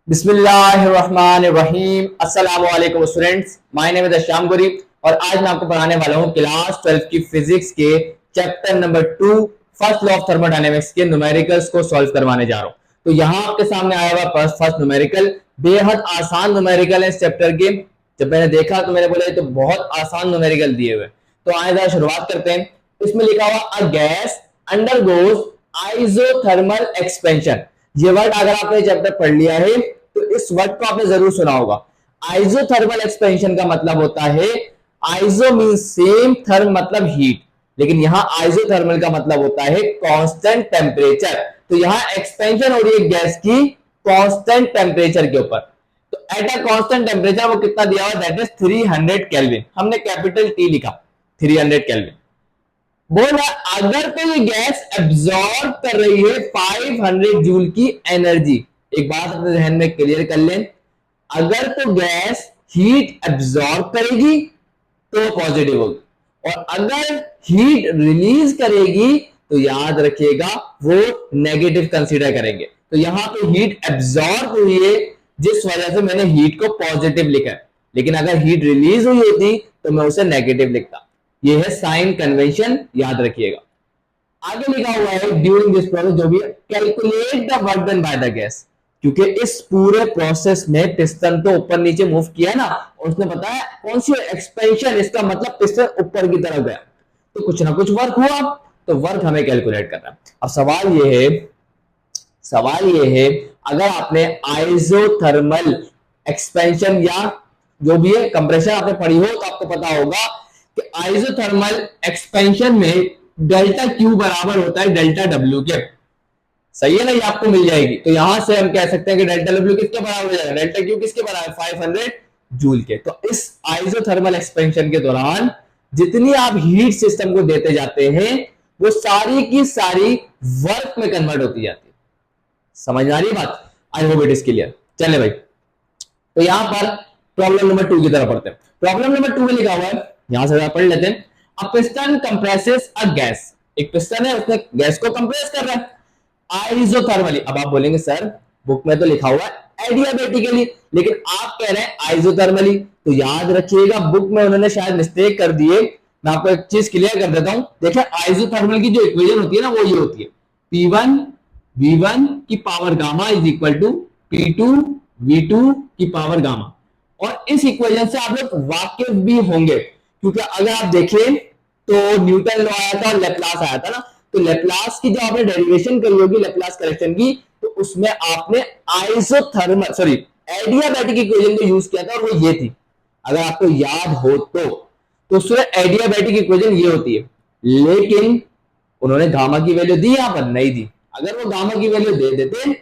बिस्मिल्लाहिर्रहमानिर्रहीम। अस्सलाम वालेकुम students, my name is Shyam गोरी और आज मैं आपको पढ़ाने वाला हूं क्लास 12 की फिजिक्स के chapter number 2 first law of thermodynamics के न्यूमेरिकल्स को सॉल्व करवाने जा रहा हूं। तो यहां आपके सामने आया हुआ फर्स्ट न्यूमेरिकल बेहद आसान न्यूमेरिकल है इस चैप्टर के। जब मैंने देखा तो मैंने बोला तो बहुत आसान न्यूमेरिकल दिए हुए। तो आए जरा शुरुआत करते हैं। इसमें लिखा हुआ a gas undergoes isothermal expansion. ये वर्ड अगर आपने चैप्टर पढ़ लिया है तो इस वर्ड को आपने जरूर सुना होगा। आइसोथर्मल एक्सपेंशन का मतलब होता है, आइसो मींस सेम, थर्म मतलब हीट, लेकिन यहां आइसोथर्मल का मतलब होता है कांस्टेंट टेम्परेचर। तो यहां एक्सपेंशन हो रही है गैस की कांस्टेंट टेम्परेचर के ऊपर। तो एट अ कांस्टेंट टेम्परेचर वो कितना दिया हुआ, दैट इज 300 केल्विन। हमने कैपिटल टी लिखा, 300 केल्विन। बोला अगर तो ये गैस एब्जॉर्ब कर रही है 500 जूल की एनर्जी। एक बात अपने ध्यान में क्लियर कर लें, अगर तो गैस हीट एब्जॉर्ब करेगी तो पॉजिटिव होगी, और अगर हीट रिलीज करेगी तो याद रखिएगा वो नेगेटिव कंसीडर करेंगे। तो यहां पे हीट एब्जॉर्ब हुई है जिस वजह से मैंने हीट को पॉजिटिव लिखा है, लेकिन अगर हीट रिलीज हुई होती तो मैं उसे नेगेटिव लिखता। ये है साइन कन्वेंशन, याद रखिएगा। आगे लिखा हुआ है ड्यूरिंग दिस प्रोसेस, जो भी calculate the work done by the gas. क्योंकि इस पूरे प्रोसेस में पिस्टन तो ऊपर नीचे मूव किया ना, और उसने बताया कौन सी एक्सपेंशन, इसका मतलब पिस्टन ऊपर की तरफ गया, तो कुछ ना कुछ वर्क हुआ, तो वर्क हमें कैलकुलेट करना है। अब सवाल ये है अगर आपने आइसोथर्मल एक्सपेंशन या जो भी है कंप्रेशन आपने पढ़ी हो तो आपको पता होगा कि आइसोथर्मल एक्सपेंशन में डेल्टा क्यू बराबर होता है डेल्टा डब्ल्यू के। सही है ना, ये आपको मिल जाएगी। तो यहां से हम कह सकते हैं कि डेल्टा डब्ल्यू किसके बराबर हो जाएगा, डेल्टा क्यू किसके बराबर, 500 जूल के। तो इस आइसोथर्मल एक्सपेंशन के दौरान जितनी आप हीट सिस्टम को देते जाते हैं वो सारी की सारी वर्क में कन्वर्ट होती जाती है। समझ आ रही बात? आई होप इट इज क्लियर। चले भाई, तो यहां पर प्रॉब्लम नंबर 2 की तरफ पढ़ते हैं। प्रॉब्लम नंबर 2 में लिखा हुआ है, यहां से पढ़ लेते हैं। अ पिस्टन कंप्रेसेस अ गैस। एक पिस्टन है, उसने गैस को कंप्रेस कर रहा है आइसोथर्मली। अब आप बोलेंगे सर बुक में तो लिखा हुआ है एडियाबेटिकली, लेकिन आप कह रहे हैं आइसोथर्मली। तो याद रखिएगा बुक में उन्होंने शायद मिस्टेक कर दिए। मैं आपको एक चीज क्लियर कर देता हूं। देखिए आइसोथर्मल की जो इक्वेशन होती है ना वो ये होती है, P1 V1 की power gamma is equal to P2 V2 की पावर गामा। और इस इक्वेशन से आप लोग वाकिफ भी होंगे, क्योंकि अगर आप देखें तो न्यूटन लॉ आया था और लेप्लास आया था ना। तो लेप्लास की जो आपने डेरिवेशन करी होगी लेप्लास करेक्शन की, तो उसमें आपने आइसोथर्मल सॉरी एडियाबैटिक इक्वेशन को यूज किया था और वो ये थी, अगर आपको याद हो तो उसमें एडियाबैटिक इक्वेशन ये होती है। लेकिन उन्होंने गामा की वैल्यू दी, यहां पर नहीं दी। अगर वो गामा की वैल्यू दे देते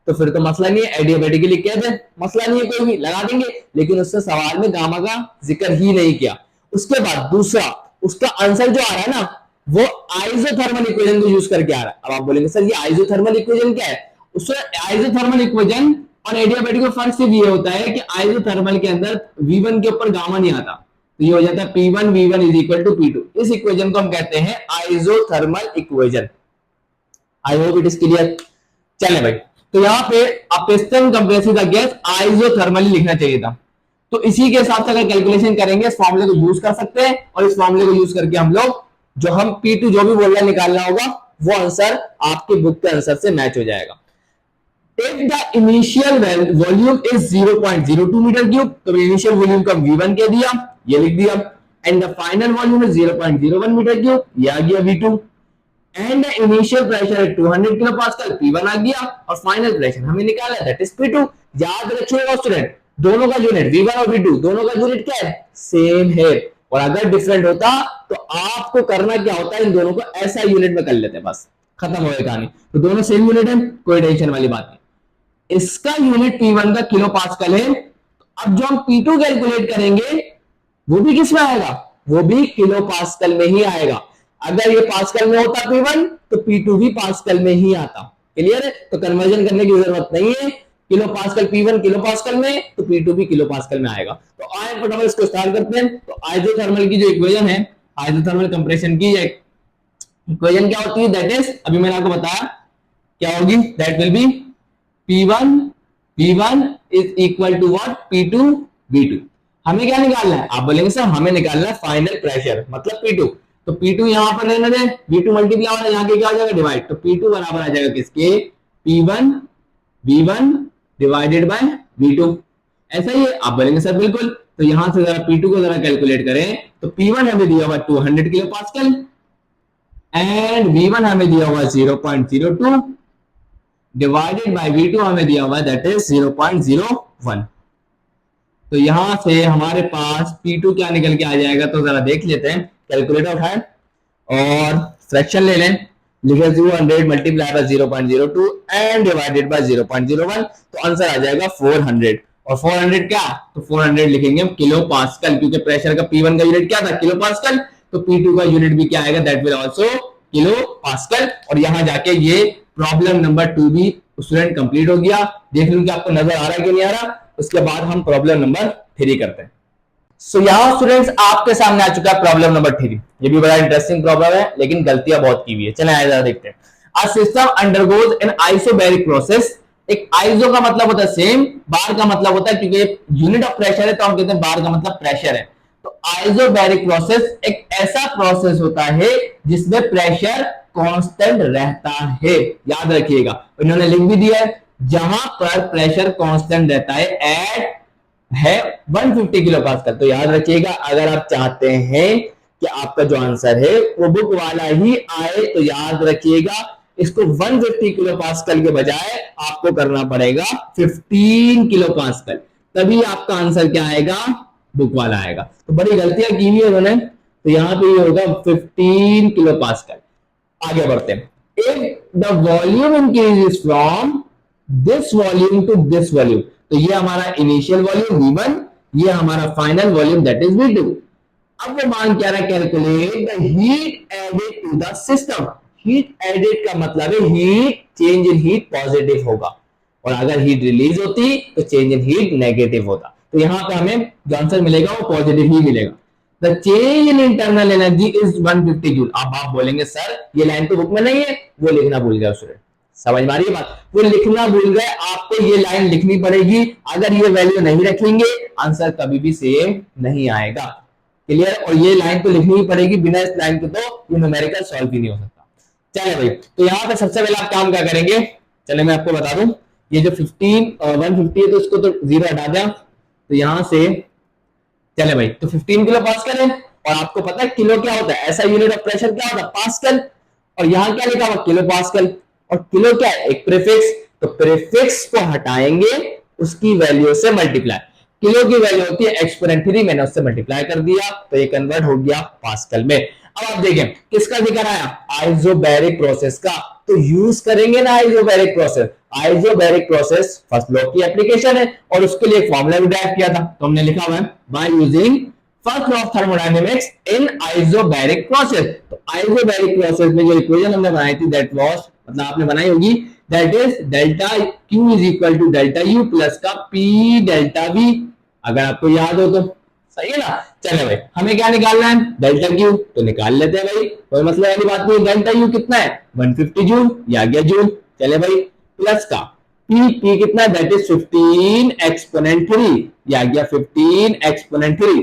तो फिर तो मसला नहीं है, एडियाबैटिकली कह दे मसला नहीं है, कोई भी लगा देंगे। लेकिन उसने सवाल में गामा का जिक्र ही नहीं किया। उसके बाद दूसरा उसका आंसर जो आ रहा है ना वो आइसोथर्मल इक्वेशन को यूज करके आ रहा है। अब आप बोलेंगे सर ये आइसोथर्मल इक्वेशन क्या है? उसमें आइसोथर्मल इक्वेशन और एडियाबैटिक का फर्क सिर्फ ये होता है कि आइसोथर्मल के अंदर V1 के ऊपर गामा नहीं आता, तो ये हो जाता है P1 V1 is equal to P2। इस इक्वेशन को हम कहते हैं isothermal equation. I hope it is clear. चले भाई, तो यहां पे piston compressive the gas isothermally लिखना चाहिए था। तो इसी के साथ अगर कैलकुलेशन करेंगे इस फॉर्मूले को यूज कर सकते हैं, और इस फॉर्मूले को यूज करके हम लोग जो हम P2 जो भी बोल रहे निकालना होगा वो आंसर आपके बुक के आंसर से मैच हो जाएगा। If the initial volume is 0.02 metre cube, तो इनिशियल वॉल्यूम का V1 कह दिया, ये लिख दिया। And the final volume is 0.01 metre cube, ये आ गया V2। And the initial pressure है 200 किलो पास्कल, P1 आ गया, और फाइनल प्रेशर हमें निकाला है दैट इज P2। याद रखिएगा स्टूडेंट, दोनों का यूनिट V1 और V2 दोनों का यूनिट क्या है, सेम है। और अगर डिफरेंट होता तो आपको करना क्या होता है, इन दोनों को ऐसा यूनिट में कर लेते, बस खत्म हो गई कहानी। तो दोनों सेम यूनिट है, कोई टेंशन वाली बात नहीं। इसका यूनिट P1 का किलो पास्कल है। अब जो हम P2 कैलकुलेट करेंगे वो भी किस में आएगा, वो भी किलो पास्कल में ही आएगा। अगर ये पास्कल में होता P1 तो P2 भी पास्कल में ही आता। क्लियर है? तो कन्वर्जन करने की जरूरत नहीं है। Kilo pascal P1 kilo pascal में तो P2 भी किलो पास्कल में आएगा। तो आए फटाफट इसको स्टार्ट करते हैं। तो आइसोथर्मल की जो इक्वेशन है, आइसोथर्मल कंप्रेशन की इक्वेशन क्या होती है, दैट इज अभी मैंने आपको बताया क्या होगी, that will be P1 P1 is equal to what, P2 V2। हमें क्या निकालना है, आप बोलेंगे सर हमें निकालना है फाइनल प्रेशर मतलब P2। तो P2 यहां पर रहने दें, V2 मल्टीप्लाई हो रहा है, यहाँ के क्या हो जाएगा डिवाइड, तो P2 बराबर आ जाएगा किसके, P1 V1 divided by V2। ऐसा ही है, आप बोलेंगे सर बिल्कुल। तो यहां से जरा P2 को जरा कैलकुलेट करें, तो P1 हमें दिया हुआ 200 किलो पास्कल एंड V1 हमें दिया हुआ 0.02 डिवाइडेड बाय V2 हमें दिया हुआ दैट इज 0.01। तो यहां से हमारे पास P2 क्या निकल के आ जाएगा, तो जरा देख लेते हैं, कैलकुलेटर उठाएं और फ्रैक्शन ले लें, लिखे 200 multiply by 0.02 and divided by 0.01, तो आंसर आ जाएगा 400। और 400 क्या, तो 400 लिखेंगे हम किलो पास्कल, क्योंकि प्रेशर का P1 का यूनिट क्या था, किलो पास्कल, तो P2 का यूनिट भी क्या आएगा, that will also kilo pascal. और यहां जाके ये प्रॉब्लम नंबर 2 भी स्टूडेंट कंप्लीट हो गया। देख लूं कि आपको नजर आ रहा है कि नहीं आ रहा, उसके बाद हम प्रॉब्लम नंबर 3 करते हैं। सो यहां स्टूडेंट्स आपके सामने आ चुका है प्रॉब्लम नंबर 3। ये भी बड़ा इंटरेस्टिंग प्रॉब्लम है, लेकिन गलतियां बहुत की हुई है। चलें आइए देखते हैं। A system undergoes an isobaric process. एक आइसो का मतलब होता है सेम, बार का मतलब होता है, क्योंकि यूनिट ऑफ प्रेशर है तो हम कहते हैं बार का मतलब प्रेशर है। तो आइसोबैरिक प्रोसेस एक ऐसा प्रोसेस होता है जिसमें प्रेशर कांस्टेंट रहता है। याद रखिएगा, इन्होंने लिख भी दिया है, जहां पर प्रेशर कांस्टेंट रहता है एट है 150 किलो पास्कल। तो याद रखिएगा, अगर आप चाहते हैं कि आपका जो आंसर है वो बुक वाला ही आए, तो याद रखिएगा इसको 150 किलो पास्कल के बजाय आपको करना पड़ेगा 15 किलो पास्कल, तभी आपका आंसर क्या आएगा, बुक वाला आएगा। तो बड़ी गलतियां की हुई है उन्होंने, तो यहां पे ये होगा 15 किलो पास्कल। आगे बढ़ते हैं। If the volume increases from this volume to this volume, तो ये हमारा इनिशियल वॉल्यूम V1, ये हमारा final volume that is V2। अब वो मांग क्या रहा है, calculate the heat added to the system. Heat added का मतलब है heat change in heat positive होगा, और अगर हीट रिलीज होती तो चेंज इन हीट नेगेटिव होता। तो यहां पे हमें जो आंसर मिलेगा वो पॉजिटिव ही मिलेगा। The change in internal energy is 150 joule. अब आप बोलेंगे सर ये लाइन तो बुक में नहीं है, वो लिखना भूल गया स्टूडेंट। समझ में आ रही है बात, वो लिखना भूल गए, आपको ये लाइन लिखनी पड़ेगी। अगर ये वैल्यू नहीं रखेंगे आंसर कभी भी सेम नहीं आएगा। क्लियर, और ये लाइन तो लिखनी ही पड़ेगी, बिना इस लाइन के तो ये न्यूमेरिकल सॉल्व ही नहीं हो सकता। चले भाई, तो यहाँ पे सबसे पहले आप काम क्या करेंगे, चले मैं आपको बता दूं, ये जो 150 है तो इसको तो 0 हटा दिया, तो यहां से चले भाई, तो 15 किलो पास्कल है, और आपको पता है किलो क्या होता है, ऐसा यूनिट ऑफ प्रेशर क्या होता है, पास्कल, और यहां क्या लिखा हुआ, किलो पास्कल, और किलो क्या है, एक प्रीफिक्स, तो प्रीफिक्स को हटाएंगे, उसकी वैल्यू से मल्टीप्लाई। किलो की वैल्यू होती है एक्सपोनेंट 3, मैंने उससे मल्टीप्लाई कर दिया, तो ये कन्वर्ट हो गया पास्कल में। अब आप देखें किसका जिक्र आया, आइसोबैरिक प्रोसेस का, तो यूज करेंगे ना isobaric process. Isobaric process first law की एप्लीकेशन है, और उसके लिए एक फॉर्मूला भी ड्राइव किया था, तो हमने लिखा हुआ है by using first law of thermodynamics in isobaric process. तो आइसोबैरिक प्रोसेस में जो इक्वेशन हमने बनाई थी दैट वाज, मतलब आपने बनाई होगी, that is delta Q is equal to delta U plus का P डेल्टा V, अगर आपको याद हो तो। सही है ना। चले भाई, हमें क्या निकालना है, डेल्टा Q, तो निकाल लेते हैं भाई, कोई मतलब वाली बात नहीं। डेल्टा U कितना है, 150 जूल, ये आ गया जूल। चले भाई, प्लस का P कितना है, दैट इज 15 एक्सपोनेंट 3, ये आ गया 15 एक्सपोनेंट 3।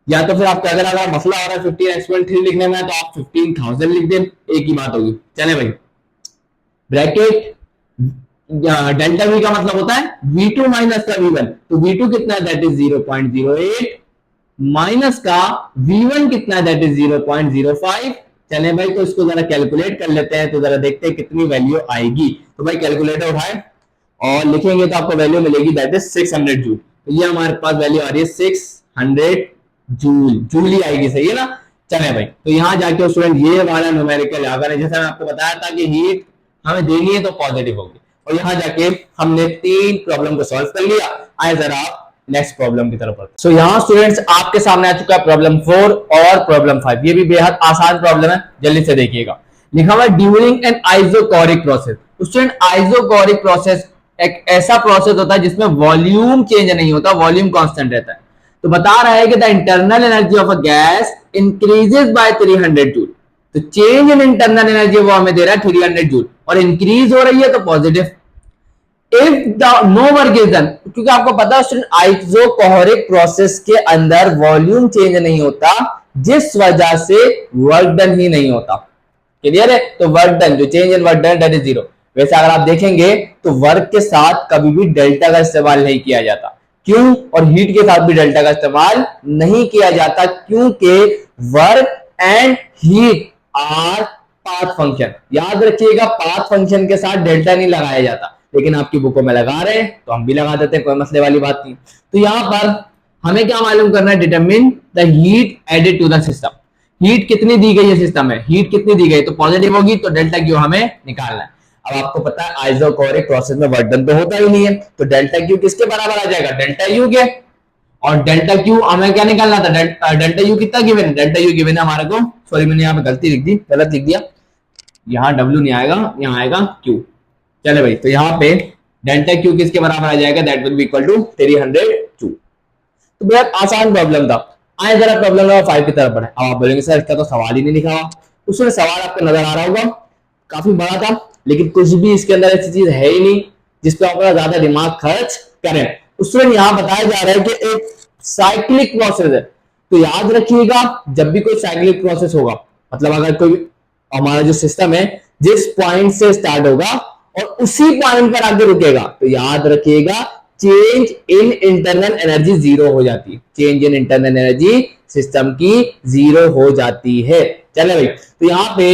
या तो फिर आपका अगर मसला हो रहा है 15 एक्सपोनेंट 3 लिखने में, तो आप 15,000 लिख दें, एक ही बात होगी। चले भाई, ब्रैकेट डेल्टा V का मतलब होता है V2 माइनस का V1, तो V2 कितना है, दैट इज 0.08 माइनस का V1 कितना है, दैट इज 0.05। चले भाई, तो इसको जरा कैलकुलेट कर लेते हैं, तो जरा देखते हैं कितनी वैल्यू आएगी। तो भाई कैलकुलेटर उठाएं और लिखेंगे तो आपको वैल्यू मिलेगी दैट इज 600 जूल। तो ये हमारे पास वैल्यू आ रही है 600 जूल, जूल ही आएगी, सही है ना। चले भाई, तो यहां जाके स्टूडेंट ये वाला न्यूमेरिकल अगर जैसे मैं आपको बताया था कि हीट हमें देनी है तो पॉजिटिव होगी, और यहां जाके हमने 3 प्रॉब्लम को सॉल्व कर लिया। आए जरा नेक्स्ट प्रॉब्लम की तरफ। सो यहां स्टूडेंट्स आपके सामने आ चुका है प्रॉब्लम 4 और प्रॉब्लम 5। ये भी बेहद आसान प्रॉब्लम है, जल्दी से देखिएगा। लिखा हुआ है during an isochoric process. Student isochoric process एक ऐसा प्रोसेस होता है जिसमें वॉल्यूम चेंज नहीं होता, वॉल्यूम कांस्टेंट रहता है। तो बता रहा है कि the internal energy of a gas increases by 300 joule. तो चेंज इन इंटरनल एनर्जी वो हमें दे रहा है 300 जूल, और इंक्रीज हो रही है तो positive. If no work is done, क्योंकि आपको पता है स्टूडेंट आइसोकोरिक प्रोसेस के अंदर वॉल्यूम चेंज नहीं होता, जिस वजह से वर्क डन ही नहीं होता। क्लियर है? तो वर्क डन, जो change in work done that is zero. वैसे अगर आप देखेंगे तो वर्क के साथ कभी भी डेल्टा का इस्तेमाल नहीं किया जाता। क्यों? और हीट के साथ भी डेल्टा का इस्तेमाल नहीं किया जाता, क्योंकि work and heat our path function. याद रखिएगा, पाथ फंक्शन के साथ डेल्टा नहीं लगाया जाता, लेकिन आपकी बुकों में लगा रहे हैं तो हम भी लगा देते हैं, कोई मसले वाली बात नहीं। तो यहां पर हमें क्या मालूम करना है? Determine the heat added to the system. हीट कितनी दी गई है सिस्टम में, हीट कितनी दी गई, तो पॉजिटिव होगी, तो डेल्टा क्यू हमें निकालना है। अब आपको पता है आइसोकोरिक प्रोसेस में वर्क डन तो होता ही नहीं है, तो डेल्टा क्यू किसके बराबर आ जाएगा? डेल्टा यू के। और डेल्टा क्यू हमें क्या निकालना था? डेल्टा यू कितना गिवन है? डेल्टा यू गिवन है हमारे को, सॉरी मैंने यहाँ पे गलती लिख दी, गलत लिख दिया, यहाँ डब्ल्यू नहीं आएगा, यहाँ आएगा क्यू। चले भाई, तो यहाँ पे डेल्टा क्यू किसके बराबर आ जाएगा? That will be equal to 300 joule. तो बेहद आसान प्रॉब्लम था। आए जरा प्रॉब्लम नंबर 5 की तरफ बढ़े। अब आप बोलेंगे सर इसका तो सवाल ही नहीं लिखा हुआ। उसमें सवाल आपको नजर आ रहा होगा, काफी बड़ा था, लेकिन कुछ भी इसके अंदर ऐसी चीज है ही नहीं जिसपे आप ज्यादा दिमाग खर्च करें। उसमें यहाँ बताया जा रहा है कि एक साइक्लिक प्रोसेस है। तो याद रखिएगा, जब भी कोई साइक्लिक प्रोसेस होगा, मतलब अगर कोई हमारा जो सिस्टम है जिस पॉइंट से स्टार्ट होगा और उसी पॉइंट पर आगे रुकेगा, तो याद रखिएगा change in internal energy zero हो जाती है। Change in internal energy system की जीरो हो जाती है। चले भाई, तो यहाँ पे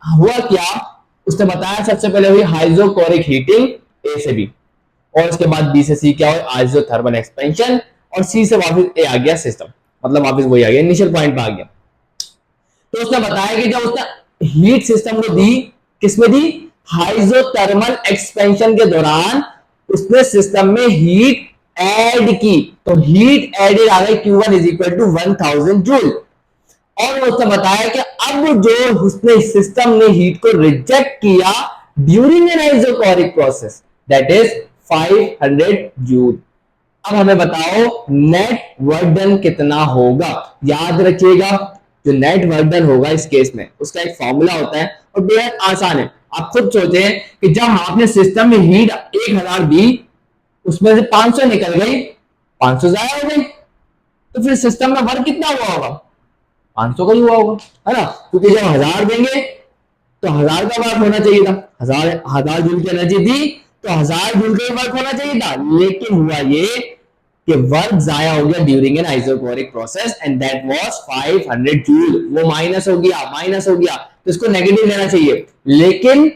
हुआ क्या, उसने बताया सबसे पहले हुई हाइड्रोकोरिक हीटिंग ए से बी, और उसके बाद बी से सी क्या हुआ? आइसोथर्मल एक्सपेंशन, और सी से वापस ए आ गया सिस्टम, मतलब वापस वही आ गया, इनिशियल पॉइंट पे आ गया। तो उसने बताया कि जब उसने हीट सिस्टम को दी, किसमें दी? हाइड्रोथर्मल एक्सपेंशन के दौरान उसने सिस्टम में हीट ऐड की, तो हीट एडेड आ गई Q1 is equal to 1000 joule. और उसने बताया कि अब जो उसने सिस्टम ने हीट को रिजेक्ट किया during an isochoric process, that is 500 joule. अब हमें बताओ नेट वर्क डन कितना होगा? याद रखिएगा, जो नेट वर्क डन होगा इस केस में उसका एक फॉर्मूला होता है और बेहद आसान है। आप खुद सोचें कि जब आपने सिस्टम में हीट 1000 दी, उसमें से 500 निकल गई, 500 जाया हो गई, तो फिर सिस्टम में वर्क कितना हुआ होगा? 500 का ही हुआ होगा, है ना? क्योंकि जब 1000 देंगे तो 1000 का वर्क होना चाहिए था। 1000 जूल की एनर्जी दी तो 1000 जूल का वर्क होना चाहिए था, लेकिन हुआ ये कि वर्क जाया हो गया during an isochoric process and that was 500 joule. वो माइनस हो गया, तो इसको नेगेटिव लेना चाहिए, लेकिन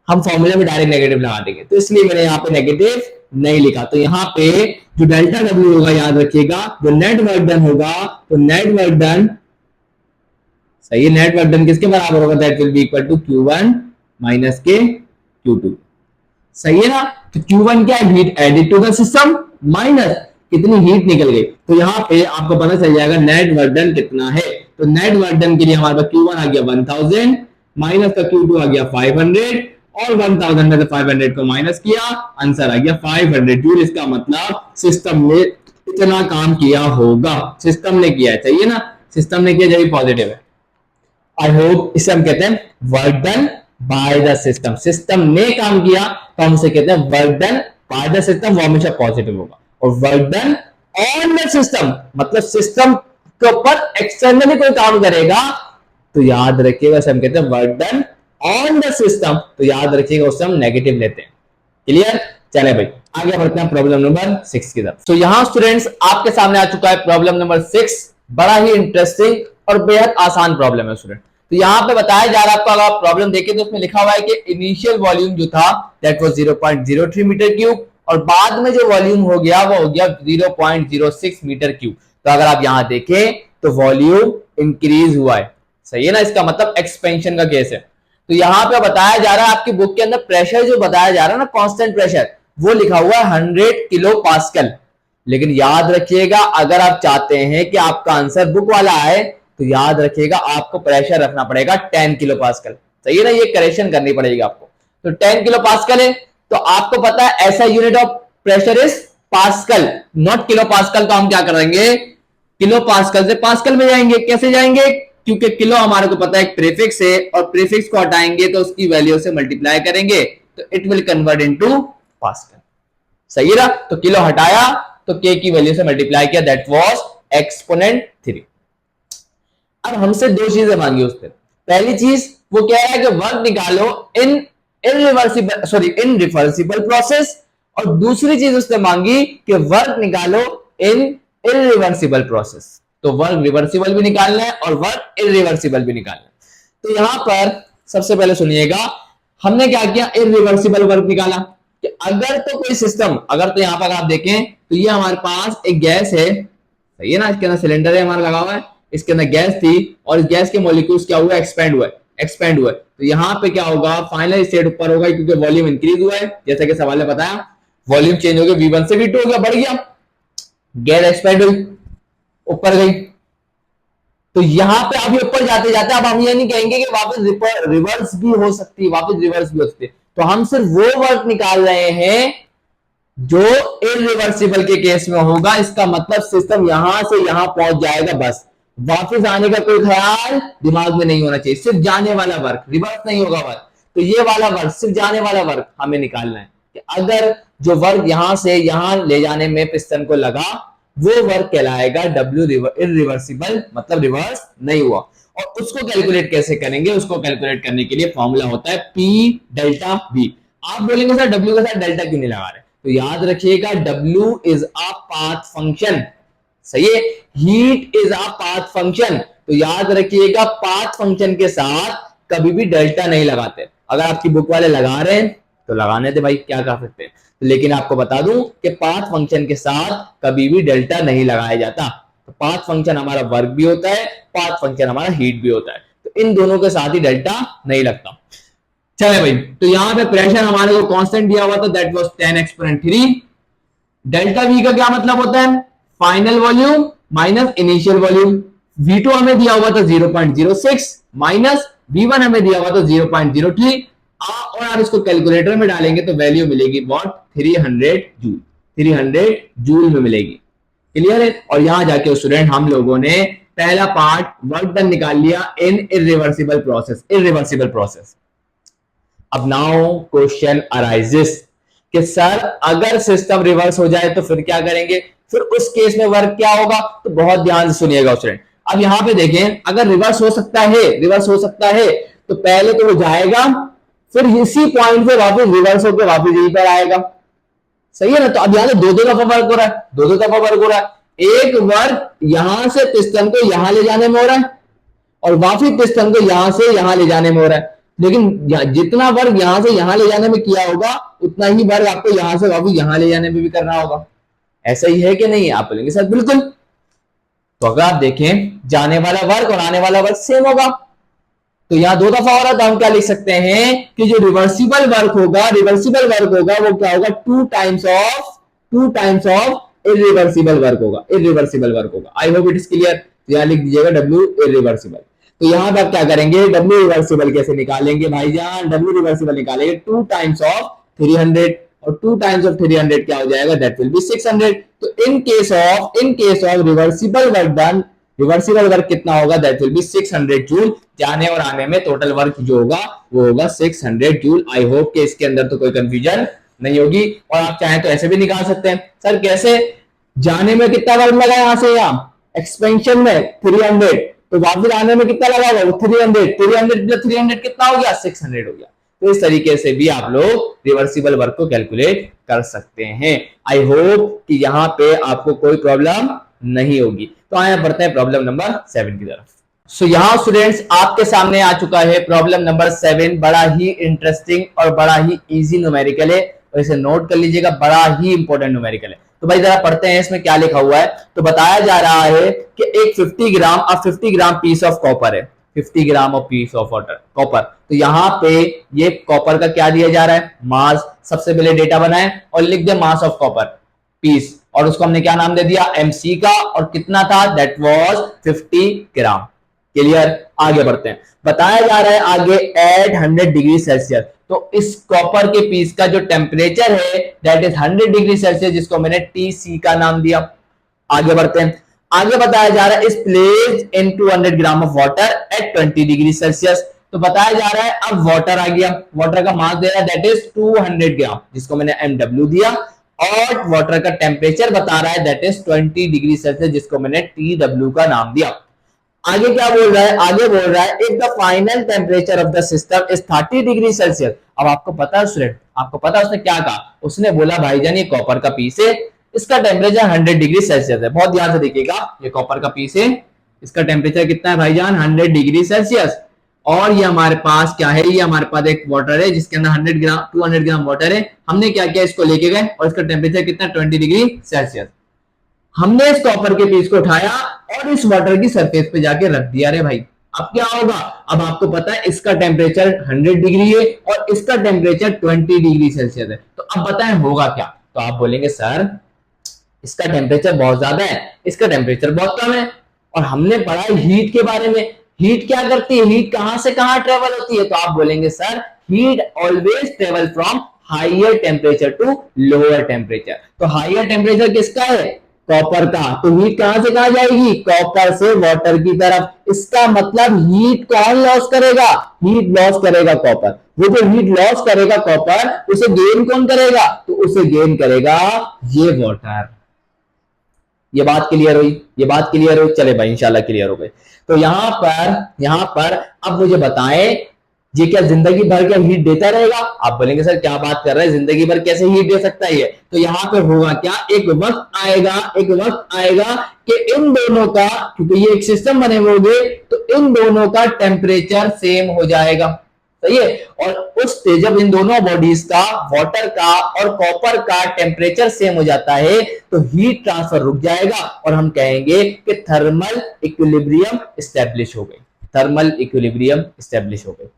हम फॉर्मूले में डायरेक्ट नेगेटिव लगा देंगे, तो इसलिए मैंने यहाँ पे नेगेटिव नहीं लिखा। तो यहाँ पे जो डेल्टा डब्ल्यू होगा, याद रखिएगा, जो नेट वर्क डन होगा, तो नेट वर्क डन, सही है, नेट वर्क डन किसके बराबर होगा? That will be equal to Q1 minus के Q2। सही है ना? तो Q1 क्या है? Heat added to the system minus कितनी हीट निकल गई। तो यहाँ पे आपको पता चल जाएगा नेट वर्क डन कितना है। तो नेट वर्क डन के लिए हमारे पास Q1 आ गया 1000 माइनस का Q2 आ गया 500, और 1000 में से 500 को माइनस किया, आंसर आ गया 500 जूल। इसका मतलब सिस्टम ने इतना काम किया होगा, सिस्टम ने किया है, सही है ना? सिस्टम ने किया, जब पॉजिटिव है। आई होप इसे हम कहते हैं work done by the system. System ने काम किया तो हम उसे कहते हैं work done by the system, वो हमेशा पॉजिटिव होगा। और work done on the system, मतलब सिस्टम के ऊपर एक्सटर्नली कोई काम करेगा तो याद रखिएगा उसे हम कहते हैं work done on the system. तो याद रखिएगा उससे हम नेगेटिव लेते हैं। क्लियर? चले भाई आगे बढ़ते हैं प्रॉब्लम नंबर 6 की तरफ। तो यहां स्टूडेंट्स आपके सामने आ चुका है प्रॉब्लम नंबर 6। बड़ा ही इंटरेस्टिंग और बेहद आसान प्रॉब्लम है स्टूडेंट। तो यहाँ पे बताया जा रहा है, आपको अगर आप प्रॉब्लम देखें तो उसमें लिखा हुआ है कि इनिशियल वॉल्यूम जो था दैट वाज 0.03 मीटर क्यूब, और बाद में जो वॉल्यूम हो गया वो हो गया 0.06 मीटर क्यूब। तो अगर आप यहां देखें तो वॉल्यूम इंक्रीज हुआ है, सही है ना? इसका मतलब एक्सपेंशन का केस है। तो यहाँ पे बताया जा रहा है, आपकी बुक के अंदर प्रेशर जो बताया जा रहा है ना, कांस्टेंट प्रेशर, वो लिखा हुआ है 100 किलो पास्कल। लेकिन याद रखिएगा, अगर आप चाहते हैं कि आपका आंसर बुक वाला आए तो याद रखिएगा आपको प्रेशर रखना पड़ेगा 10 किलो पास्कल, सही है ना? ये करेक्शन करनी पड़ेगी आपको। तो 10 किलो पास्कल है, तो आपको पता है ऐसा unit of pressure is pascal, not kilo pascal. तो हम क्या करेंगे, किलो पास्कल से पास्कल में जाएंगे। कैसे जाएंगे? क्योंकि किलो हमारे को पता है एक प्रीफिक्स है, और प्रीफिक्स को हटाएंगे तो उसकी वैल्यू से मल्टीप्लाई करेंगे, तो it will convert into pascal. सही रहा, तो किलो हटाया तो के की वैल्यू से मल्टीप्लाई किया, दैट वाज एक्सपोनेंट 3। अब हमसे दो चीजें मांगी उसने। पहली चीज वो कह रहा है कि वर्क निकालो इन इन रिवर्सिबल प्रोसेस, और दूसरी चीज उसने मांगी कि वर्क निकालो इन इरिवर्सिबल प्रोसेस। तो वर्क रिवर्सिबल भी निकालना है और वर्क इरिवर्सिबल भी निकालना है। तो यहां पर सबसे पहले सुनिएगा, हमने क्या किया, इरिवर्सिबल वर्क निकाला कि अगर तो कोई सिस्टम, अगर तो यहां पर आप देखें तो ये हमारे पास एक गैस है, सही है ना, इसके अंदर सिलेंडर है हमारा लगा हुआ है, इसके अंदर गैस थी और इस गैस के मॉलिक्यूल्स क्या हुआ, एक्सपेंड हुआ। तो यहां पे क्या होगा, फाइनल स्टेट ऊपर होगा क्योंकि वॉल्यूम इंक्रीज हुआ है, जैसा कि सवाल ने बताया, वॉल्यूम चेंज हो गया, V1 से V2 हो गया, बढ़ गया, गैस एक्सपेंड हुई, ऊपर गई। तो यहां पे अभी ऊपर जाते जाते अब हम ये नहीं कहेंगे कि वापस रिवर्स भी हो सकती है, वापस रिवर्स भी हो सकती है। तो हम सिर्फ वो वर्क निकाल रहे हैं जो इरिवर्सिबल के केस में होगा। इसका मतलब सिस्टम यहां से यहां पहुंच जाएगा, बस वापस आने का कोई ख्याल दिमाग में नहीं होना चाहिए, सिर्फ जाने वाला वर्क, रिवर्स नहीं होगा वर्क। तो ये वाला वर्क, सिर्फ जाने वाला वर्क हमें निकालना है कि अगर जो वर्क यहां से यहां ले जाने में पिस्टन को लगा, वो वर्क कहलाएगा W इरिवर्सिबल, मतलब रिवर्स नहीं हुआ। और उसको कैलकुलेट कैसे करेंगे, उसको कैलकुलेट करने के लिए फॉर्मूला होता है P डेल्टा V। आप बोलेंगे सर W के साथ डेल्टा क्यों नहीं लगा रहे, तो याद रखिएगा W is a path function, सही है, heat is a path function. तो याद रखिएगा पाथ फंक्शन के साथ कभी भी डेल्टा नहीं लगाते। अगर आपकी बुक वाले लगा रहे हैं तो लगाने थे भाई, क्या कर सकते हैं, लेकिन आपको बता दूं कि पाथ फंक्शन के साथ कभी भी डेल्टा नहीं लगाया जाता। तो पाथ फंक्शन हमारा वर्क भी होता है, पाथ फंक्शन हमारा हीट भी होता है, तो इन दोनों के साथ ही डेल्टा नहीं लगता। चले भाई, तो यहां पे प्रेशर हमारे को कांस्टेंट दिया हुआ था, that was 10 exponent 3। Delta we का क्या मतलब होता है, final volume minus initial volume. V2 हमें दिया हुआ था 0.06 माइनस V1 हमें दिया हुआ था 0.03। और आप इसको कैलकुलेटर में डालेंगे तो वैल्यू मिलेगी व्हाट, 300 जूल, 300 जूल में मिलेगी। क्लियर है। और यहां जाके स्टूडेंट हम लोगों ने पहला पार्ट वर्क डन निकाल लिया इन इरिवर्सिबल प्रोसेस। अब नाउ क्वेश्चन अराइजेस कि सर अगर सिस्टम रिवर्स हो जाए तो फिर क्या करेंगे, फिर उस केस में वर्क क्या होगा। तो बहुत ध्यान से सुनिएगा स्टूडेंट। अब यहां पे देखें, अगर रिवर्स हो सकता है तो पहले तो वो जाएगा, फिर इसी पॉइंट पे वापस रिवर्स होकर वापस यहीं पर आएगा, सही है ना। तो अब यहां से दो दफा वर्क हो रहा है, दो दफा वर्क हो रहा है। एक वर्क यहां से पिस्टन को यहां ले जाने में हो रहा है और वापस पिस्टन को यहां से यहां ले जाने में हो रहा है। लेकिन जितना वर्क यहां से यहां ले जाने में किया होगा उतना ही वर्क आपको यहां से वापस यहां ले जाने में भी करना होगा। ऐसा ही है कि नहीं, आप बोलेंगे सर बिल्कुल। तो अगर आप देखें जाने वाला वर्क और आने वाला वर्क सेम होगा, तो यहां दो दफा हो रहा, तो हम क्या लिख सकते हैं कि जो रिवर्सिबल वर्क होगा वो क्या होगा, two times of irreversible work होगा। I hope it is clear. यहां लिख दीजिएगा W इरिवर्सिबल। तो यहां पर आप क्या करेंगे, W रिवर्सिबल कैसे निकालेंगे भाईजान, W रिवर्सिबल निकालेंगे टू टाइम्स ऑफ 300, और 2 टाइम्स ऑफ 300 क्या हो जाएगा, दैट विल बी 600। तो in case of reversible work कितना होगा, दैट विल बी 600 जूल। जाने और आने में टोटल वर्क जो होगा वो होगा 600 जूल। आई होप कि इसके अंदर तो कोई कंफ्यूजन नहीं होगी। और आप चाहें तो ऐसे भी निकाल सकते हैं, सर कैसे, जाने में कितना वर्क लगा यहां से यहां एक्सपेंशन में 300, तो वापस आने में कितना लगा होगा 300 कितना हो गया, 600 हो गया। तो इस तरीके से भी आप लोग रिवर्सिबल वर्क को कैलकुलेट कर सकते हैं। आई होप कि यहां पे आपको कोई प्रॉब्लम नहीं होगी। तो आए बढ़ते हैं प्रॉब्लम नंबर 7 की तरफ। सो यहां स्टूडेंट्स आपके सामने आ चुका है प्रॉब्लम नंबर 7। बड़ा ही इंटरेस्टिंग और बड़ा ही इजी न्यूमेरिकल है, और इसे नोट कर लीजिएगा, बड़ा ही इंपॉर्टेंट न्यूमेरिकल है। तो भाई जरा पढ़ते हैं इसमें क्या लिखा हुआ है। तो बताया जा रहा है कि एक 50 ग्राम पीस ऑफ कॉपर है, 50 gram of peace of water copper. तो यहां पे ये कॉपर का क्या दिया जा रहा है, मास। सबसे पहले डेटा बनाए और लिख दे मास ऑफ कॉपर पीस, और उसको हमने क्या नाम दे दिया, MC का, और कितना था, दैट वाज 50 ग्राम। क्लियर। आगे बढ़ते हैं। बताया जा रहा है आगे एट 100 डिग्री सेल्सियस। तो इस कॉपर के पीस का जो टेम्परेचर है दैट इज 100 डिग्री सेल्सियस, जिसको मैंने TC का नाम दिया। आगे बढ़ते हैं। आगे बताया जा रहा है इस place in 200 gram of water at 20 degree Celsius. तो बताया जा रहा है अब वाटर आ गया, वाटर का मास दे रहा है दैट इज 200 ग्राम, जिसको मैंने MW दिया। और वाटर का टेम्परेचर बता रहा है दैट इज 20 डिग्री सेल्सियस, जिसको मैंने TW का नाम दिया। आगे क्या बोल रहा है, आगे बोल रहा है if the final temperature of the system is 30 degree Celsius. अब आपको पता है स्टूडेंट, आपको पता है उसने क्या कहा, उसने बोला भाईजान ये कॉपर का पीस है, इसका टेम्परेचर 100 डिग्री सेल्सियस है। बहुत ध्यान से देखिएगा, ये कॉपर का पीस है, इसका टेम्परेचर कितना है भाईजान, 100 डिग्री सेल्सियस। और ये हमारे पास क्या है, ये हमारे पास एक वाटर है जिसके अंदर 100 ग्राम 200 ग्राम वाटर है। हमने क्या किया, इसको लेके गए और इसका टेम्परेचर कितना, 20 डिग्री सेल्सियस। हमने इस कॉपर के पीस को उठाया और इस वाटर की सरफेस पे जाके रख दिया। रे भाई अब क्या होगा, अब आपको पता है इसका टेम्परेचर 100 डिग्री है और इसका टेम्परेचर 20 डिग्री सेल्सियस है, तो अब बताएं होगा क्या। तो आप बोलेंगे सर इसका टेम्परेचर बहुत ज्यादा है, इसका टेम्परेचर बहुत कम है, और हमने पढ़ा है हीट के बारे में, हीट क्या करती है, हीट कहां से कहां ट्रेवल होती है। तो आप बोलेंगे sir heat always travel from higher temperature to lower temperature. तो हायर टेम्परेचर किसका है, कॉपर का, तो हीट कहां से कहां जाएगी, कॉपर से वाटर की तरफ। इसका मतलब हीट कौन लॉस करेगा, हीट लॉस करेगा कॉपर। वो जो हीट लॉस करेगा कॉपर, उसे गेन कौन करेगा, तो उसे गेन करेगा ये वाटर। ये बात क्लियर हुई, ये बात क्लियर हुई, चले भाई इंशाल्लाह क्लियर हो गई। तो यहां पर अब मुझे बताएं ये क्या जिंदगी भर क्या हीट देता रहेगा। आप बोलेंगे सर क्या बात कर रहे हैं, जिंदगी भर कैसे हीट दे सकता है ये। तो यहां पर होगा क्या, एक वक्त आएगा कि इन दोनों का, क्योंकि ये एक सिस्टम बने होंगे, तो इन दोनों का टेम्परेचर सेम हो जाएगा, सही है। और उस जब इन दोनों बॉडीज का, वाटर का और कॉपर का टेम्परेचर सेम हो जाता है तो हीट ट्रांसफर रुक जाएगा और हम कहेंगे कि थर्मल इक्विलिब्रियम एस्टेब्लिश हो गई, थर्मल इक्विलिब्रियम एस्टेब्लिश हो गई।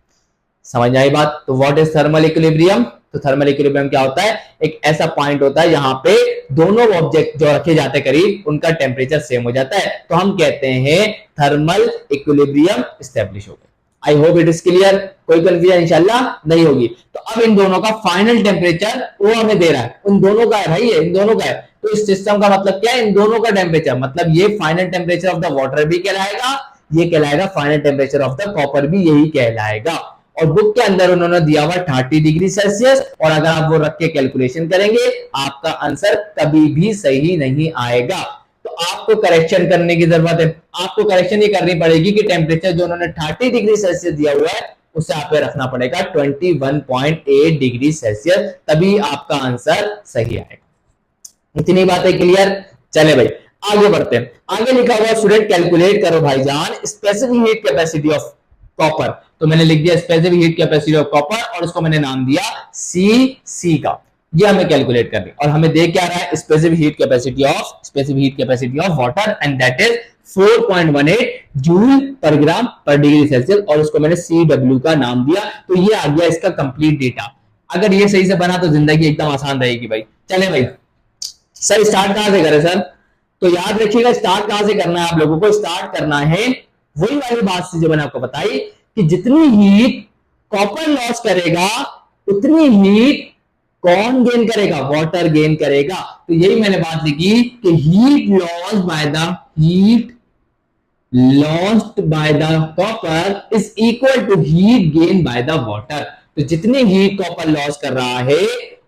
समझ आई बात। तो व्हाट इज थर्मल इक्विलिब्रियम, तो थर्मल इक्विलिब्रियम क्या होता है, एक ऐसा पॉइंट होता है जहां पे दोनों ऑब्जेक्ट जो रखे जाते हैं करीब, उनका टेम्परेचर सेम हो जाता है, तो हम कहते हैं थर्मल इक्विलिब्रियम एस्टेब्लिश हो गई। आई होप इट इज क्लियर, कोई कंफ्यूजन इंशाल्लाह नहीं होगी। तो अब इन दोनों का फाइनल टेम्परेचर वो हमें दे रहा है, उन दोनों का है भाई, इन दोनों का है। तो इस सिस्टम का मतलब क्या है, इन दोनों का टेम्परेचर, मतलब ये final temperature of the water भी कहलाएगा, ये कहलाएगा final temperature of the copper भी, यही कहलाएगा। और बुक के अंदर उन्होंने दिया हुआ 30 डिग्री सेल्सियस, और अगर आप वो रख के कैलकुलेशन करेंगे आपका आंसर कभी भी सही नहीं आएगा। तो आपको करेक्शन करने की जरूरत है, आपको करेक्शन ये करनी पड़ेगी कि टेम्परेचर जो उन्होंने 30 डिग्री सेल्सियस दिया हुआ है उसे आपको रखना पड़ेगा 21.8 डिग्री सेल्सियस, तभी आपका आंसर सही आएगा। इतनी बातें क्लियर। चले भाई आगे बढ़ते हैं। आगे लिखा हुआ स्टूडेंट कैलकुलेट करो भाईजान specific heat capacity of copper. तो मैंने लिख दिया specific heat capacity of copper और उसको मैंने नाम दिया सी का। ये हमें कैलकुलेट करनी, और हमें दे क्या रहा है, specific heat capacity of water and that is 4.18 joule per gram पर डिग्री सेल्सियस, और उसको मैंने CW का नाम दिया। तो ये आ गया इसका कंप्लीट डेटा। अगर ये सही से बना तो जिंदगी एकदम आसान रहेगी भाई। चले भाई सर स्टार्ट कहां से करें सर, तो याद रखिएगा स्टार्ट कहां से करना है, आप लोगों को स्टार्ट करना है वही वाली बात से जो मैंने आपको बताई कि जितनी हीट कॉपर लॉस करेगा उतनी हीट कौन गेन करेगा, वाटर गेन करेगा। तो यही मैंने बात लिखी कि heat lost by the copper is equal to heat gain by the water. तो जितनी हीट कॉपर लॉस कर रहा है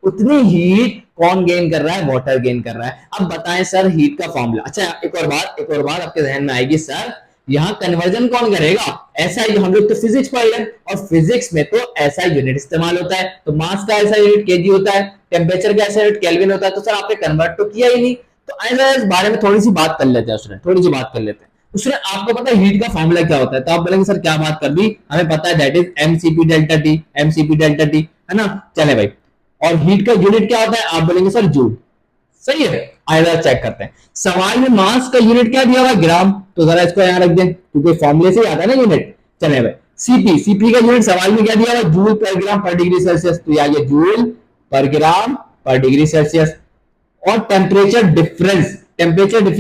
उतनी हीट कौन गेन कर रहा है, वाटर गेन कर रहा है। अब बताएं सर हीट का फॉर्मूला। अच्छा एक और बात आपके जहन में आएगी, सर यहां कन्वर्जन कौन करेगा, ऐसा ही हम लोग तो फिजिक्स पढ़ रहे हैं और फिजिक्स में तो ऐसा यूनिट इस्तेमाल होता है। तो मास का ऐसा यूनिट केजी होता है, टेम्परेचर का ऐसा यूनिट केल्विन होता है। तो सर आपने कन्वर्ट तो किया ही नहीं, तो ऐसा इस बारे में थोड़ी सी बात कर लेते हैं स्टूडेंट, थोड़ी सी बात कर लेते हैं। उसने आपको पता है हीट का फॉर्मूला क्या होता है, तो आप बोलेंगे सर क्या बात कर दी, हमें पता है that is MCP delta T, है ना। चले भाई, और हीट का यूनिट क्या होता है, आप बोलेंगे सर जूल, सही है। आइए चेक करते हैं, सवाल में मास का यूनिट क्या दिया हुआ, ग्राम, तो जरा इसको यहां रख दें क्योंकि फॉर्मूले से आता है ना यूनिट। चले भाई सीपी का यूनिट सवाल में क्या दिया हुआ, जूल पर ग्राम पर डिग्री सेल्सियस, तो आ गया जूल पर ग्राम पर डिग्री सेल्सियस। और टेम्परेचर डिफरेंस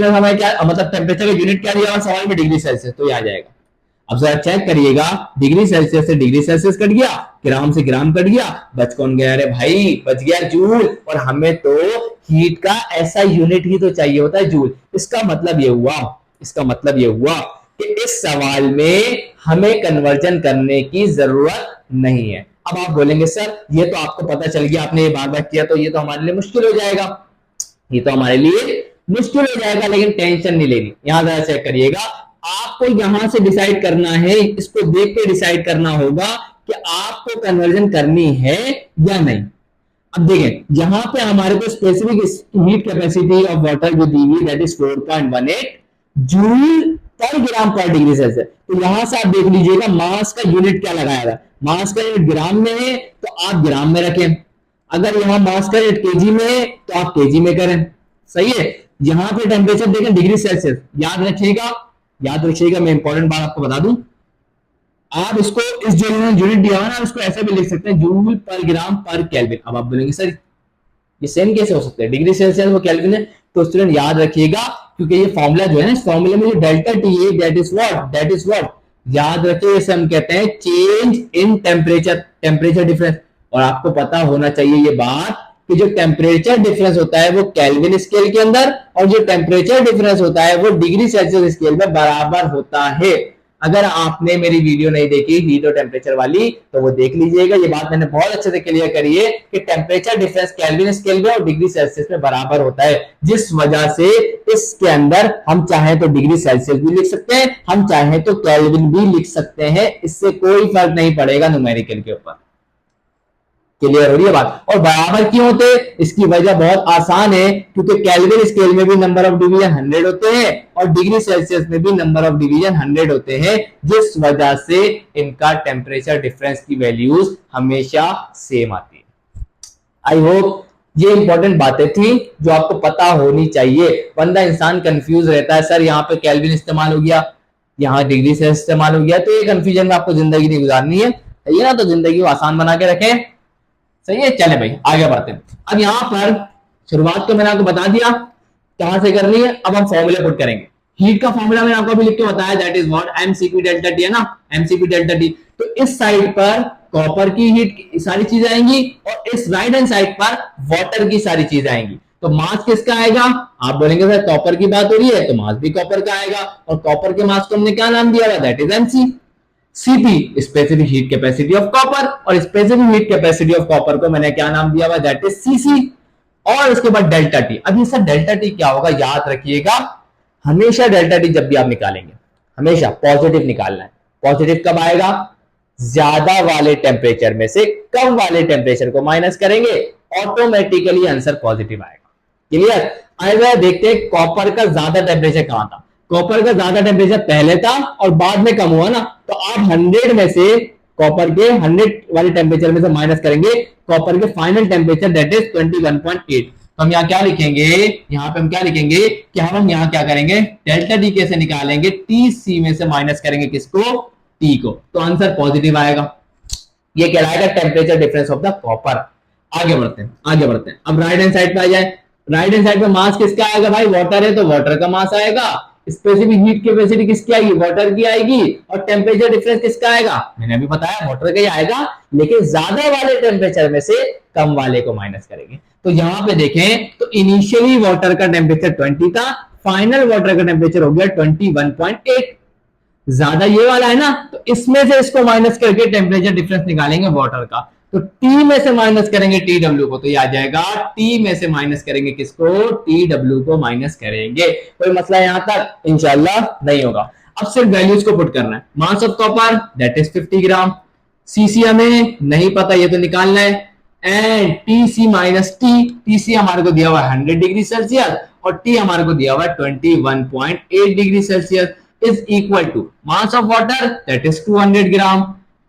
हमें क्या, मतलब टेम्परेचर का यूनिट क्या दिया हुआ सवाल में, डिग्री सेल्सियस, तो ये आ जाएगा। अब जरा चेक करिएगा, डिग्री सेल्सियस से डिग्री सेल्सियस कट गया, ग्राम से ग्राम कट गया, बच कौन गया, अरे भाई बच गया जूल। और हमें तो हीट का ऐसा यूनिट ही तो चाहिए होता है जूल। इसका मतलब ये हुआ कि इस सवाल में हमें कन्वर्जन करने की जरूरत नहीं है। अब आप बोलेंगे सर ये तो आपको पता चल गया, आपने ये बार बार किया तो ये तो हमारे लिए मुश्किल हो जाएगा, ये तो हमारे लिए मुश्किल हो जाएगा, लेकिन टेंशन नहीं लेनी। यहां जरा चेक करिएगा, आपको यहां से डिसाइड करना है, इसको देख के डिसाइड करना होगा कि आपको कन्वर्जन करनी है या नहीं। अब देखें यहां पे हमारे को specific heat capacity of water जो दी हुई that is 4.18 joule per gram पर डिग्री सेल्सियस। तो यहां से आप देख लीजिएगा मास का यूनिट क्या लगाया था, मास का यूनिट ग्राम में है तो आप ग्राम में रखें, अगर यहां मास का यूनिट केजी में है तो आप केजी में करें, सही है। यहां पे टेम्परेचर देखें डिग्री सेल्सियस, याद रखिएगा, याद रखिएगा, मैं इंपॉर्टेंट बात आपको बता दूं, आप इसको इस जो यूनिट दिया हुआ ना आप इसको ऐसे भी लिख सकते हैं जूल पर ग्राम पर केल्विन। अब आप बोलेंगे सर ये सेम कैसे हो सकता है, डिग्री सेल्सियस वो केल्विन है, तो स्टूडेंट याद रखिएगा क्योंकि ये फॉर्मूला जो है ना, इस फॉर्मूले में जो डेल्टा टी है दैट इज व्हाट, याद रखिए इसे हम कहते हैं change in temperature, temperature difference. और आपको पता होना चाहिए ये बात कि जो टेम्परेचर डिफरेंस होता है वो केल्विन स्केल के अंदर, और जो टेम्परेचर डिफरेंस होता है वो डिग्री सेल्सियस स्केल में बराबर होता है। अगर आपने मेरी वीडियो नहीं देखी हीट और टेम्परेचर वाली तो वो देख लीजिएगा, ये बात मैंने बहुत अच्छे से क्लियर करी है कि टेम्परेचर डिफरेंस केल्विन स्केल में और डिग्री सेल्सियस में बराबर होता है, जिस वजह से इसके अंदर हम चाहें तो डिग्री सेल्सियस भी लिख सकते हैं, हम चाहें तो केल्विन भी लिख सकते हैं, इससे कोई फर्क नहीं पड़ेगा न्यूमेरिकल के ऊपर। क्लियर हो रही है बात। और बराबर क्यों होते, इसकी वजह बहुत आसान है, क्योंकि केल्विन स्केल में भी नंबर ऑफ डिवीजन 100 होते हैं और डिग्री सेल्सियस में भी नंबर ऑफ डिवीजन 100 होते हैं, जिस वजह से इनका टेम्परेचर डिफरेंस की वैल्यूज हमेशा सेम आती है। आई होप ये इंपॉर्टेंट बातें थी जो आपको पता होनी चाहिए, वरना इंसान कंफ्यूज रहता है, सर यहाँ पे केल्विन इस्तेमाल हो गया, यहाँ डिग्री सेल्सियस इस्तेमाल हो गया, तो ये कंफ्यूजन में आपको जिंदगी नहीं गुजारनी है, सही है ना। तो जिंदगी को आसान बना के रखें, सही है। चले भाई आगे बढ़ते हैं। अब यहां पर शुरुआत तो मैंने आपको बता दिया कहां से करनी है, अब हम फॉर्मूला पुट करेंगे। हीट का फॉर्मूला मैंने आपको अभी लिख के बताया that is what MCP delta T है ना, एमसीपी डेल्टा टी। तो इस साइड पर कॉपर की हीट सारी चीजें आएंगी और इस राइट हैंड साइड पर वाटर की सारी चीजें आएंगी। तो मास किसका आएगा, आप बोलेंगे सर कॉपर की बात हो रही है तो मास भी कॉपर का आएगा, और कॉपर के मास को हमने क्या नाम दिया हुआ that is MC. CP specific heat capacity of copper, और specific heat capacity of copper को मैंने क्या नाम दिया हुआ दैट इज सीसी। और उसके बाद डेल्टा टी। अब ये सर डेल्टा टी क्या होगा, याद रखिएगा हमेशा डेल्टा टी जब भी आप निकालेंगे हमेशा पॉजिटिव निकालना है। पॉजिटिव कब आएगा, ज्यादा वाले टेम्परेचर में से कम वाले टेम्परेचर को माइनस करेंगे, ऑटोमेटिकली आंसर पॉजिटिव आएगा। क्लियर। आइए देखते हैं कॉपर का ज्यादा टेम्परेचर कहां था। कॉपर का ज्यादा टेम्परेचर पहले था और बाद में कम हुआ ना, तो आप 100 में से कॉपर के 100 वाले टेम्परेचर में से माइनस करेंगे कॉपर के फाइनल टेम्परेचर दैट इज 21.8। तो हम यहाँ क्या लिखेंगे, यहाँ पे हम क्या लिखेंगे कि हम यहाँ क्या करेंगे डेल्टा टी कैसे निकालेंगे, टी सी में से माइनस करेंगे किसको, टी को, तो आंसर पॉजिटिव आएगा। ये कहलाएगा temperature difference of the copper. आगे बढ़ते हैं, आगे बढ़ते हैं। अब राइट हैंड साइड पे आ जाए, राइट हैंड साइड पे मास किसका आएगा भाई, वाटर है तो वाटर का मास आएगा, स्पेसिफिक हीट कैपेसिटी किसकी आएगी, वाटर की आएगी, और टेम्परेचर डिफरेंस किसका आएगा, मैंने अभी बताया वाटर का ही आएगा, लेकिन ज्यादा वाले टेम्परेचर में से कम वाले को माइनस करेंगे। तो यहां पे देखें तो इनिशियली वाटर का टेम्परेचर 20 था, फाइनल वाटर का टेम्परेचर हो गया 21.8, ज्यादा ये वाला है ना, तो इसमें से इसको माइनस करके टेम्परेचर डिफरेंस निकालेंगे वाटर का। तो टी में से माइनस करेंगे टी डब्ल्यू को, तो ये आ जाएगा टी में से माइनस करेंगे किसको, टी डब्ल्यू को माइनस करेंगे। कोई मसला यहां तक इंशाल्लाह नहीं होगा। अब सिर्फ वैल्यूज को पुट करना है। Mass of copper that is 50 gram, CC हमें नहीं पता ये तो निकालना है, and TC minus T, TC हमारे को दिया हुआ है 100 डिग्री सेल्सियस और टी हमारे को दिया हुआ है 21.8 degree Celsius is equal to mass of water that is 200 gram,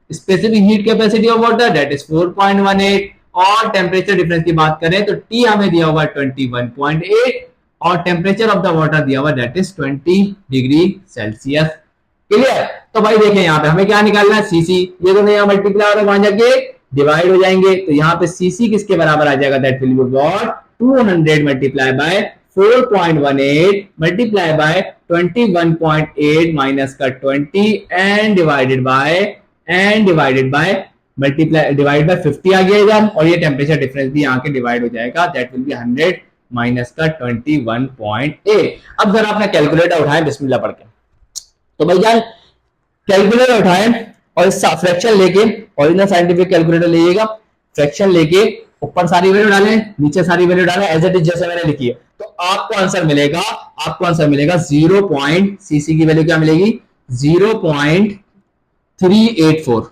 specific heat capacity of water that is 4.18, और टेम्परेचर डिफरेंस की बात करें तो T हमें दिया हुआ 21.8 और टेम्परेचर ऑफ द वाटर दिया हुआ that is 20 degree Celsius. Clear. तो भाई देखें यहाँ पे हमें क्या निकालना है, सीसी, ये दोनों यहाँ मल्टीप्लाई और वहां जाके डिवाइड हो जाएंगे, तो यहाँ पे सीसी किसके बराबर आ जाएगा, that will be what 200 multiply by 4.18 multiply by 21.8 minus का 20 and divided by multiply divide by 50 आ गया, और ये टेम्परेचर डिफरेंस भी यहाँ के डिवाइड हो जाएगा, दैट विल बी 100 माइनस का 21.8। अब जरा अपना कैलकुलेटर उठाएं बिस्मिल्लाह पढ़ के। तो भाई जान कैलकुलेटर उठाएं और इस फ्रैक्शन लेके ओरिजिनल साइंटिफिक कैलकुलेटर लीजिएगा, फ्रैक्शन लेके ऊपर सारी वैल्यू डालें, नीचे सारी वैल्यू डालें, एज इट इज जैसे मैंने लिखी है, तो आपको आंसर मिलेगा, आपको आंसर मिलेगा 0. सीसी की वैल्यू क्या मिलेगी, 0.384।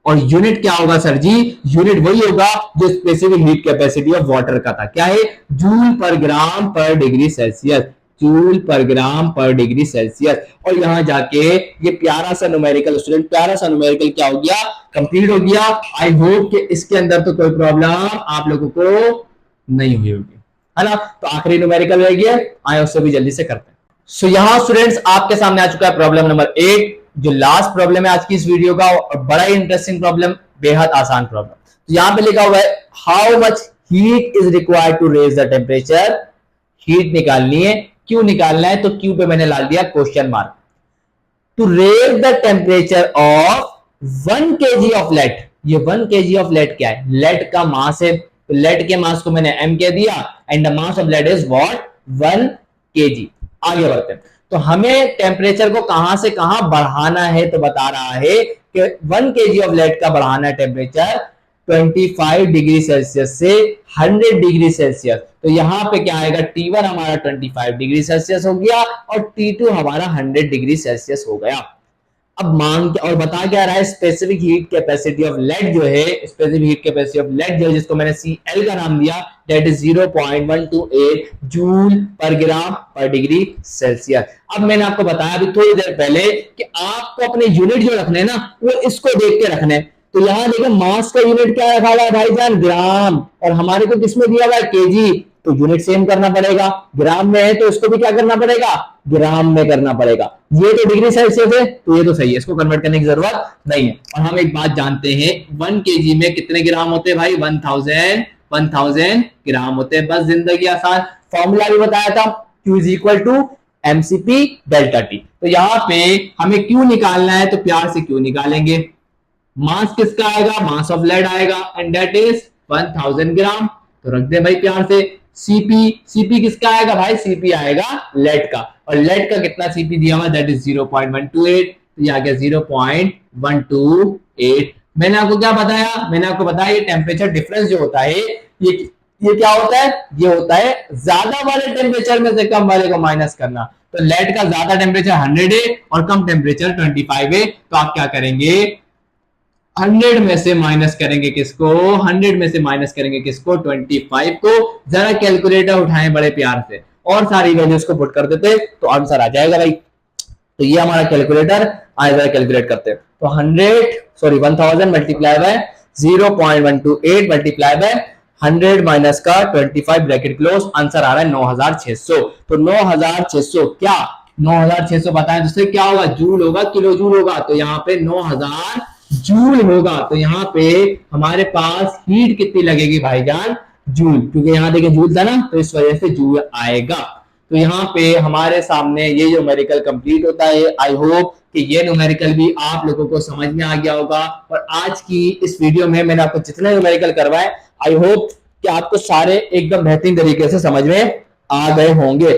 और यूनिट क्या होगा सर जी, यूनिट वही होगा जो specific heat capacity of water का था, क्या है, जूल पर ग्राम पर degree Celsius, joule per gram पर डिग्री सेल्सियस। और यहां जाके ये प्यारा सा न्यूमेरिकल स्टूडेंट, प्यारा सा न्यूमेरिकल क्या हो गया, कंप्लीट हो गया। आई होप कि इसके अंदर तो कोई प्रॉब्लम आप लोगों को नहीं हुई होगी, है ना। तो आखिरी न्यूमेरिकल रह गया, आए उससे भी जल्दी से करते हैं। सो यहां स्टूडेंट्स आपके सामने आ चुका है प्रॉब्लम नंबर 8, जो लास्ट प्रॉब्लम है आज की इस वीडियो का, और बड़ा ही इंटरेस्टिंग प्रॉब्लम, बेहद आसान प्रॉब्लम। तो यहां पे लिखा हुआ है how much heat is required to raise the temperature, heat निकालनी है, क्यों निकालना है, तो क्यू पे मैंने डाल दिया question mark. To raise the temperature of 1 kg of lead, ये 1 kg ऑफ लेड क्या है, लेड का मास है, तो लेड के मास को मैंने m कह दिया, and the mass of lead is what, 1 kg। आगे बढ़ते हैं, तो हमें टेम्परेचर को कहां से कहां बढ़ाना है, तो बता रहा है कि 1 kg ऑफ लेड का बढ़ाना है टेम्परेचर 25 डिग्री सेल्सियस से 100 डिग्री सेल्सियस। तो यहां पे क्या आएगा, T1 हमारा 25 डिग्री सेल्सियस हो गया और T2 हमारा 100 डिग्री सेल्सियस हो गया। अब मांग और बता क्या रहा है, specific heat capacity of lead जो है, specific heat capacity of lead जो है, जिसको मैंने Cl का नाम दिया, that is 0.128 joule per gram पर डिग्री सेल्सियस। अब मैंने आपको बताया अभी थोड़ी देर पहले कि आपको अपने यूनिट जो रखने ना, वो इसको देख के रखने। तो यहां देखो मास का यूनिट क्या रखा हुआ है भाईजान, ग्राम, और हमारे को किसमें दिया हुआ है, केजी, तो यूनिट सेम करना पड़ेगा, ग्राम में है तो इसको भी क्या करना पड़ेगा, ग्राम में करना पड़ेगा। ये तो डिग्री सेल्सियस है तो ये तो सही है, इसको कन्वर्ट करने की जरूरत नहीं है। और हम एक बात जानते हैं, 1 kg में कितने ग्राम होते हैं भाई, 1000 ग्राम होते हैं। बस जिंदगी आसान, फॉर्मूला भी बताया था, Q is equal to mcp delta T. तो यहां पे हमें Q निकालना है, तो प्यार से Q निकालेंगे, मास किसका आएगा, मास ऑफ लेड आएगा, एंड दैट इज 1000 ग्राम। तो रख दे भाई प्यार से, सीपी किसका आएगा भाई, सीपी आएगा लेड का, और लेड का कितना सीपी दिया हुआ, दैट इज 0.128, तो ये आ गया 0.128। मैंने आपको क्या बताया, मैंने आपको बताया ये टेम्परेचर डिफरेंस जो होता है, ये क्या होता है, ये होता है ज्यादा वाले टेम्परेचर में से कम वाले को माइनस करना। तो लेड का ज्यादा टेम्परेचर 100 है और कम टेम्परेचर 25 है, तो आप क्या करेंगे, 100 में से माइनस करेंगे किसको, 100 में से माइनस करेंगे किसको, 25 को। जरा कैलकुलेटर उठाएं बड़े प्यार से और सारी वैल्यूज को पुट कर देते तो आंसर आ जाएगा भाई। तो ये हमारा कैलकुलेटर, आए जरा कैलकुलेट करते हैं। तो 1000 multiply by 0.128 multiply by 100 minus का 25 ब्रैकेट क्लोज, आंसर आ रहा है 9600। तो 9600 क्या, 9600 बताएं तो क्या होगा, जूल होगा, किलो जूल होगा, तो यहाँ पे 9000 जूल होगा। तो यहाँ पे हमारे पास हीट कितनी लगेगी भाईजान, जूल, क्योंकि यहाँ देखिए जूल था ना, तो इस वजह से जूल आएगा। तो यहाँ पे हमारे सामने ये जो न्यूमेरिकल कंप्लीट होता है। आई होप कि ये न्यूमेरिकल भी आप लोगों को समझ में आ गया होगा। और आज की इस वीडियो में मैंने आपको जितने न्यूमेरिकल करवाए, आई होप कि आपको सारे एकदम बेहतरीन तरीके से समझ में आ गए होंगे।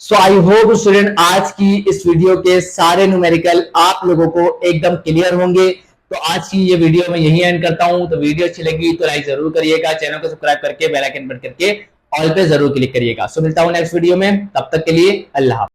सो आई होप स्टूडेंट आज की इस वीडियो के सारे न्यूमेरिकल आप लोगों को एकदम क्लियर होंगे। तो आज की ये वीडियो मैं यही एंड करता हूं। तो वीडियो अच्छी लगी तो लाइक जरूर करिएगा, चैनल को सब्सक्राइब करके बेल आइकन बटन करके ऑल पे जरूर क्लिक करिएगा। सो मिलता हूं नेक्स्ट वीडियो में, तब तक के लिए अल्लाह।